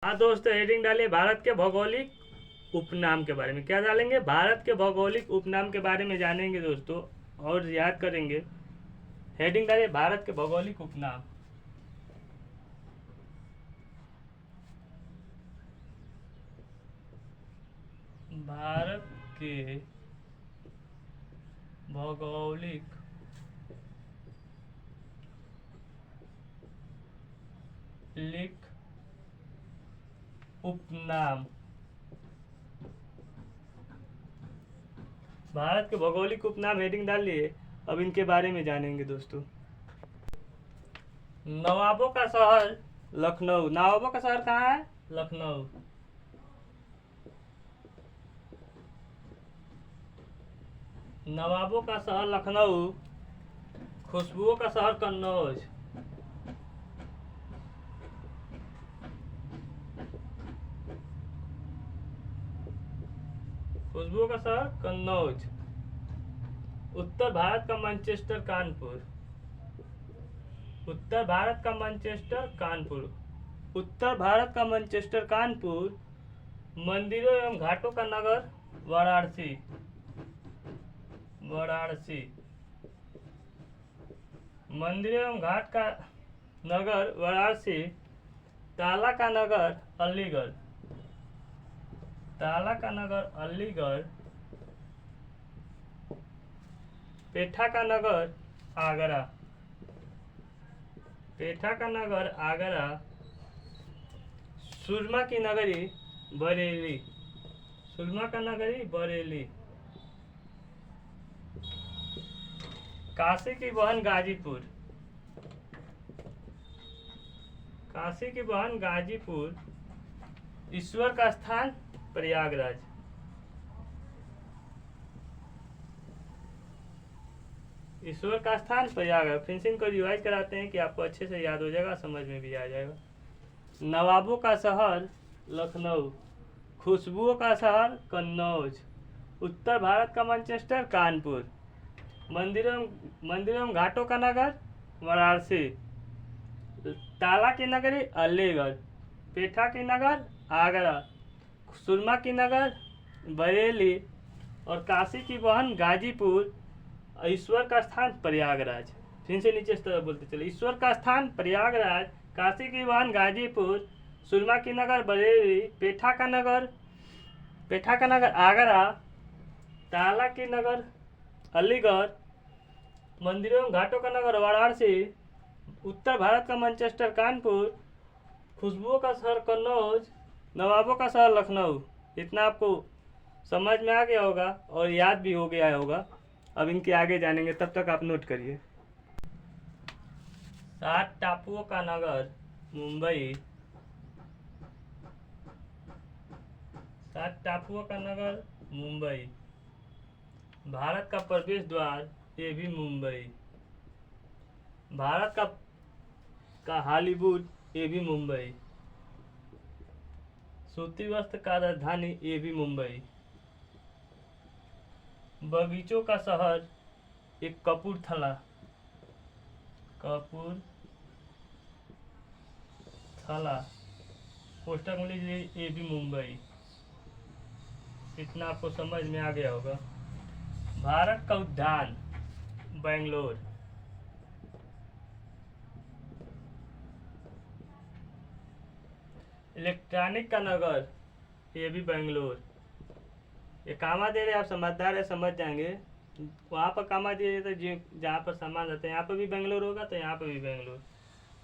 हाँ दोस्तों, हेडिंग डालिए भारत के भौगोलिक उपनाम के बारे में। क्या डालेंगे? भारत के भौगोलिक उपनाम के बारे में जानेंगे दोस्तों, और याद करेंगे। हेडिंग डालिए भारत के भौगोलिक उपनाम। भारत के भौगोलिक उपनाम। भारत के भौगोलिक उपनाम हेडिंग डालिए। अब इनके बारे में जानेंगे दोस्तों। नवाबों का शहर लखनऊ। नवाबों का शहर कहाँ है? लखनऊ। नवाबों का शहर लखनऊ। खुशबुओं का शहर कन्नौज। खुशबुओं का शहर कन्नौज। उत्तर भारत का मैनचेस्टर कानपुर। उत्तर भारत का मैनचेस्टर कानपुर। उत्तर भारत का मैनचेस्टर कानपुर। मंदिरों एवं घाटों का नगर वाराणसी। वाराणसी। मंदिरों एवं घाट का नगर वाराणसी। ताला का नगर अलीगढ़। ताला का नगर अलीगढ़। पेठा का नगर आगरा। पेठा का नगर आगरा। सुरमा की नगरी बरेली। सुरमा का नगरी बरेली। काशी की बहन गाजीपुर। काशी की बहन गाजीपुर। ईश्वर का स्थान प्रयागराज। ईश्वर का स्थान प्रयागराज। फिर से इनको रिवाइज कराते हैं कि आपको अच्छे से याद हो जाएगा, समझ में भी आ जाएगा। नवाबों का शहर लखनऊ। खुशबुओं का शहर कन्नौज। उत्तर भारत का मैनचेस्टर कानपुर। मंदिरों घाटों का नगर वाराणसी। ताला की नगरी अलीगढ़। पेठा की नगर आगरा। सुरमा की नगर बरेली। और काशी की बहन गाजीपुर। ईश्वर का स्थान प्रयागराज। फिर से नीचे इस तरह बोलते चले। ईश्वर का स्थान प्रयागराज। काशी की बहन गाजीपुर। सुरमा की नगर बरेली। पेठा का नगर आगरा। ताला की नगर अलीगढ़। मंदिरों घाटों का नगर वाराणसी। उत्तर भारत का मैनचेस्टर कानपुर। खुशबुओं का शहर कन्नौज। नवाबों का शहर लखनऊ। इतना आपको समझ में आ गया होगा और याद भी हो गया होगा। अब इनके आगे जानेंगे, तब तक आप नोट करिए। 7 टापुओं का नगर मुंबई। 7 टापुओं का नगर मुंबई। भारत का प्रवेश द्वार ये भी मुंबई। भारत का हॉलीवुड ये भी मुंबई। सूती वस्त्र का राजधानी ये भी मुंबई। बगीचों का शहर एक कपूरथला। कपूरथला। कोष्टक में लीजिए ये भी मुंबई। इतना आपको समझ में आ गया होगा। भारत का उद्यान बेंगलोर। इलेक्ट्रॉनिक का नगर ये भी बेंगलोर। ये कामा दे रहे, आप समझदार है, समझ जाएंगे। वहाँ पर कामा दिए तो जहाँ पर सामान रहते हैं, यहाँ पर भी बेंगलोर होगा तो यहाँ पर भी बेंगलोर।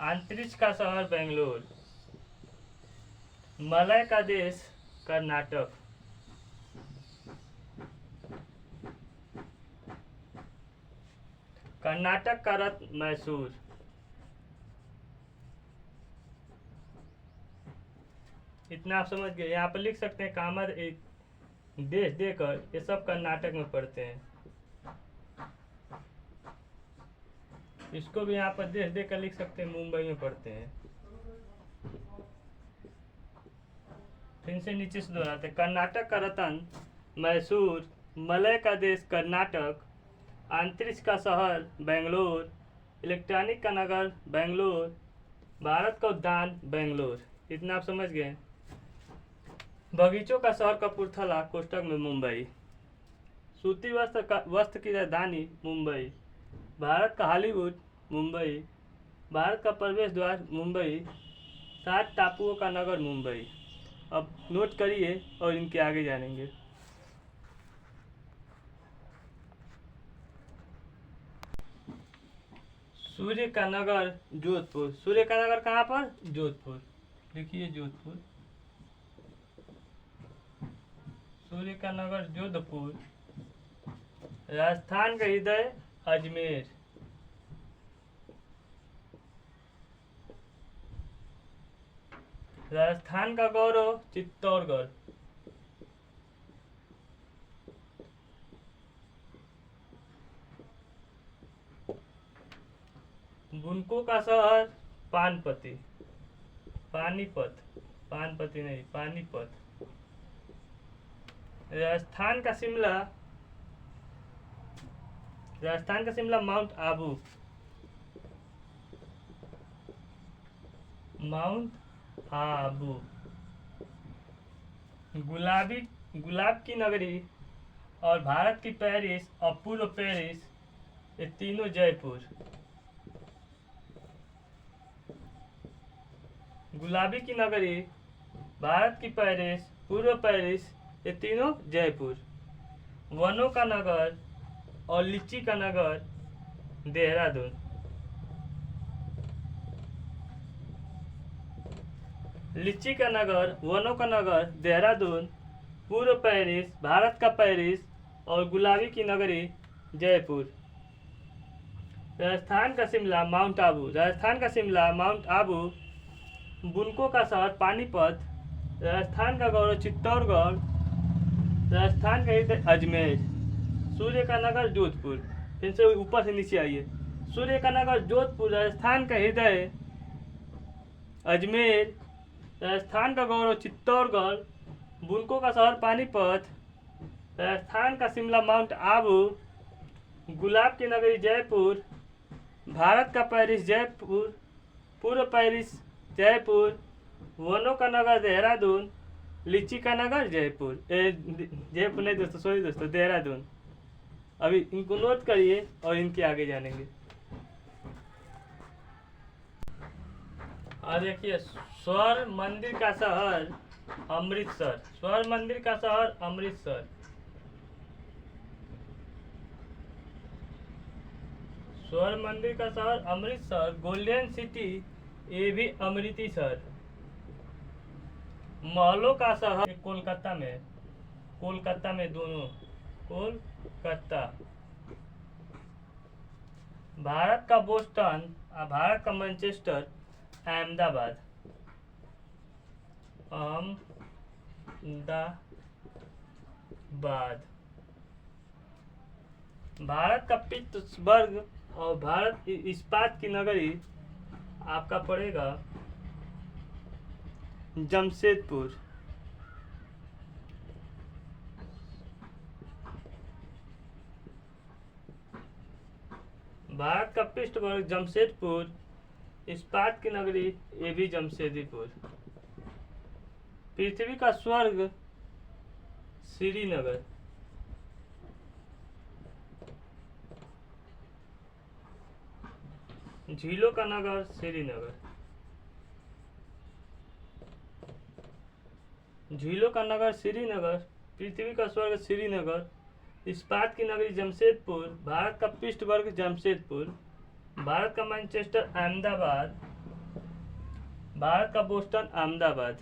अंतरिक्ष का शहर बेंगलोर। मलय का देश कर्नाटक। कर्नाटक का रत्न मैसूर। इतना आप समझ गए। यहाँ पर लिख सकते हैं कामर एक देश देकर, ये सब कर्नाटक में पड़ते हैं। इसको भी यहाँ पर देश देकर लिख सकते हैं, मुंबई में पड़ते हैं। फिर से नीचे से दोहराते हैं। कर्नाटक का रत्न मैसूर। मलय का देश कर्नाटक। अंतरिक्ष का शहर बेंगलोर। इलेक्ट्रॉनिक का नगर बेंगलोर। भारत का उद्यान बेंगलोर। इतना आप समझ गए। बगीचों का शहर कपूरथला कोष्टक में मुंबई। सूती वस्त्र की राजधानी मुंबई। भारत का हॉलीवुड मुंबई। भारत का प्रवेश द्वार मुंबई। 7 टापुओं का नगर मुंबई। अब नोट करिए और इनके आगे जानेंगे। सूर्य का नगर जोधपुर। सूर्य का नगर कहाँ पर? जोधपुर। देखिए जोधपुर। सूर्य का नगर जोधपुर। राजस्थान का हृदय अजमेर। राजस्थान का गौरव चित्तौड़गढ़। बुनको का शहर पानपति। पानीपत। पानपति नहीं, पानीपत। राजस्थान का शिमला। राजस्थान का शिमला माउंट आबू। माउंट आबू। गुलाब की नगरी और भारत की पेरिस और पूर्व पेरिस, ये तीनों जयपुर। गुलाबी की नगरी, भारत की पेरिस, पूर्व पेरिस, ये तीनों जयपुर। वनों का नगर और लीची का नगर देहरादून। लीची का नगर, वनों का नगर देहरादून, पूर्व पेरिस, भारत का पेरिस और गुलाबी की नगरी जयपुर। राजस्थान का शिमला माउंट आबू। राजस्थान का शिमला माउंट आबू। बुनको का शहर पानीपत। राजस्थान का गौरव चित्तौड़गढ़। राजस्थान का हृदय अजमेर। सूर्य का नगर जोधपुर। फिर से ऊपर से नीचे आइए। सूर्य का नगर जोधपुर। राजस्थान का हृदय अजमेर। राजस्थान का गौरव चित्तौड़गढ़। बुनको का शहर पानीपत। राजस्थान का शिमला माउंट आबू। गुलाब की नगरी जयपुर। भारत का पेरिस जयपुर, पूर्व पेरिस जयपुर। वनों का नगर देहरादून। लीची का नगर जयपुर, जयपुर नहीं दोस्तों, सॉरी दोस्तों, देहरादून। अभी इनको नोट करिए और इनके आगे जानेंगे। और देखिए, स्वर्ण मंदिर का शहर अमृतसर। स्वर्ण मंदिर का शहर अमृतसर। स्वर्ण मंदिर का शहर अमृतसर। गोल्डन सिटी, ये भी अमृतसर। महलों का शहर कोलकाता में। कोलकाता में दोनों, कोलकाता। भारत का बोस्टन, भारत का मैनचेस्टर, अहमदाबाद। अहमदाबाद। भारत का पिट्सबर्ग और भारत इस्पात की नगरी आपका पड़ेगा जमशेदपुर। भारत का पिट्सबर्ग जमशेदपुर। इस्पात की नगरी ये भी जमशेदपुर। पृथ्वी का स्वर्ग श्रीनगर। झीलों का नगर श्रीनगर। झीलों का नगर श्रीनगर। पृथ्वी का स्वर्ग श्रीनगर। इस्पात की नगरी जमशेदपुर। भारत का पिट्सबर्ग जमशेदपुर। भारत का मैनचेस्टर अहमदाबाद। भारत का बोस्टन अहमदाबाद।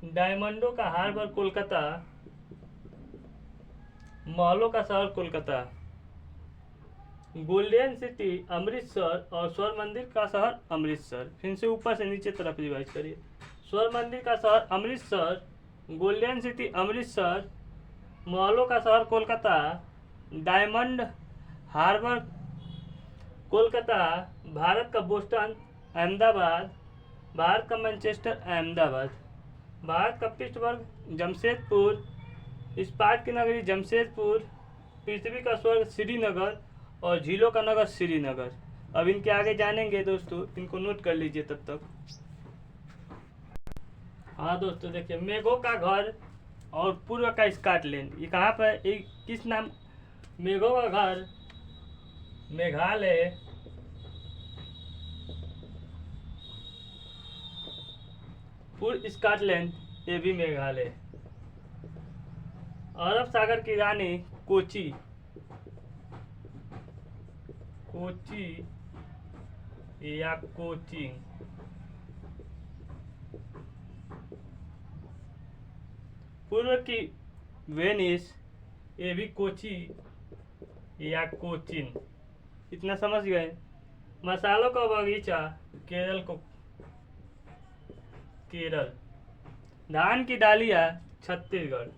डायमंडों का हार्बर कोलकाता। महलों का शहर कोलकाता। गोल्डन सिटी अमृतसर और स्वर्ण मंदिर का शहर अमृतसर। फिर से ऊपर से नीचे तरफ रिवाइज करिए। स्वर्ण मंदिर का शहर अमृतसर। Golden city Amritsar. महलों का शहर कोलकाता। Diamond harbour Kolkata. भारत का बोस्टन अहमदाबाद। भारत का मैनचेस्टर अहमदाबाद। भारत का पिट्सबर्ग जमशेदपुर। इस्पात की नगरी जमशेदपुर। पृथ्वी का स्वर्ग श्रीनगर और झीलों का नगर श्रीनगर। अब इनके आगे जानेंगे दोस्तों, इनको नोट कर लीजिए तब तक। हाँ दोस्तों, देखिए मेघों का घर और पूर्व का स्कॉटलैंड, ये कहाँ पर, ये किस नाम, मेघों का घर मेघालय, पूर्व स्कॉटलैंड ये भी मेघालय, अरब सागर की रानी कोची, कोची या कोचिंग, पूर्व की वेनिस ये भी कोची या कोचिन। इतना समझ गए। मसालों का बगीचा केरल को, केरल। धान की डालियां छत्तीसगढ़।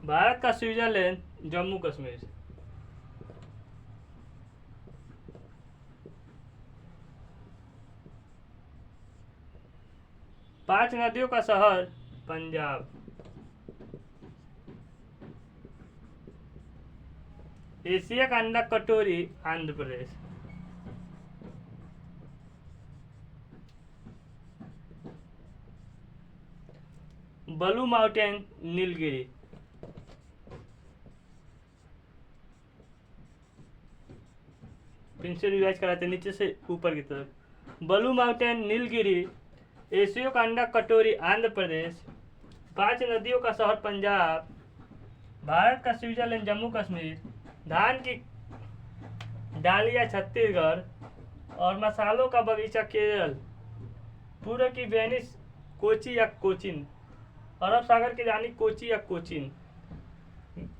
भारत का स्विट्जरलैंड जम्मू कश्मीर। पांच नदियों का शहर पंजाब। एशिया का अंडा कटोरी आंध्र प्रदेश। Blue mountain Nilgiri. फिर से रिवाइज कराते नीचे से ऊपर की तरफ। ब्लू माउंटेन नीलगिरी, एशिया का अंडा कटोरी आंध्र प्रदेश, पांच नदियों का शहर पंजाब, भारत का स्विट्जरलैंड जम्मू कश्मीर, धान की डालियां छत्तीसगढ़ और मसालों का बगीचा केरल, पूर्व की वेनिस कोची या कोचिन, अरब सागर की रानी कोची या कोचिन,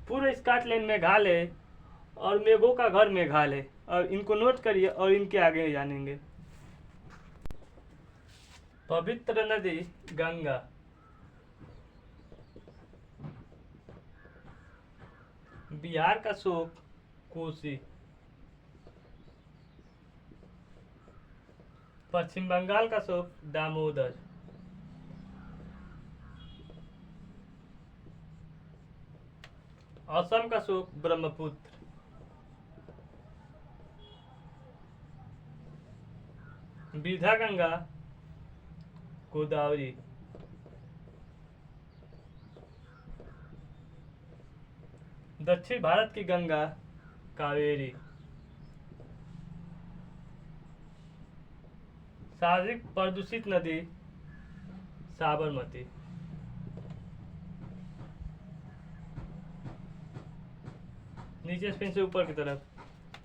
पूर्व स्कॉटलैंड मेघालय और मेघों का घर मेघालय। और इनको नोट करिए और इनके आगे जानेंगे। पवित्र नदी गंगा। बिहार का शोक कोसी। पश्चिम बंगाल का शोक दामोदर। असम का शोक ब्रह्मपुत्र। विधा गंगा गोदावरी। दक्षिण भारत की गंगा कावेरी। सर्वाधिक प्रदूषित नदी साबरमती। नीचे फिर से ऊपर की तरफ।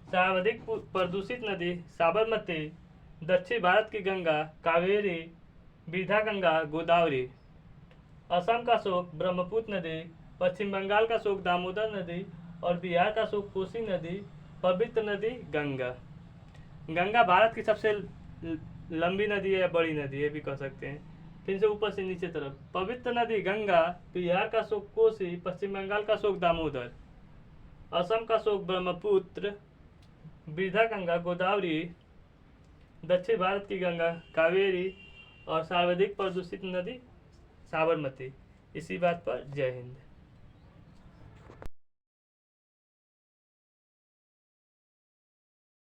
सर्वाधिक प्रदूषित नदी साबरमती, दक्षिण भारत की गंगा कावेरी, विधा गंगा गोदावरी। असम का शोक ब्रह्मपुत्र नदी, पश्चिम बंगाल का शोक दामोदर नदी और बिहार का शोक कोसी नदी। पवित्र नदी गंगा। गंगा भारत की सबसे लंबी नदी है या बड़ी नदी है भी कह सकते हैं। फिर से ऊपर से नीचे तरफ। पवित्र नदी गंगा, बिहार का शोक कोसी, पश्चिम बंगाल का शोक दामोदर, असम का शोक ब्रह्मपुत्र, विधा गंगा गोदावरी, दक्षिण भारत की गंगा कावेरी और सर्वाधिक प्रदूषित नदी साबरमती। इसी बात पर जय हिंद।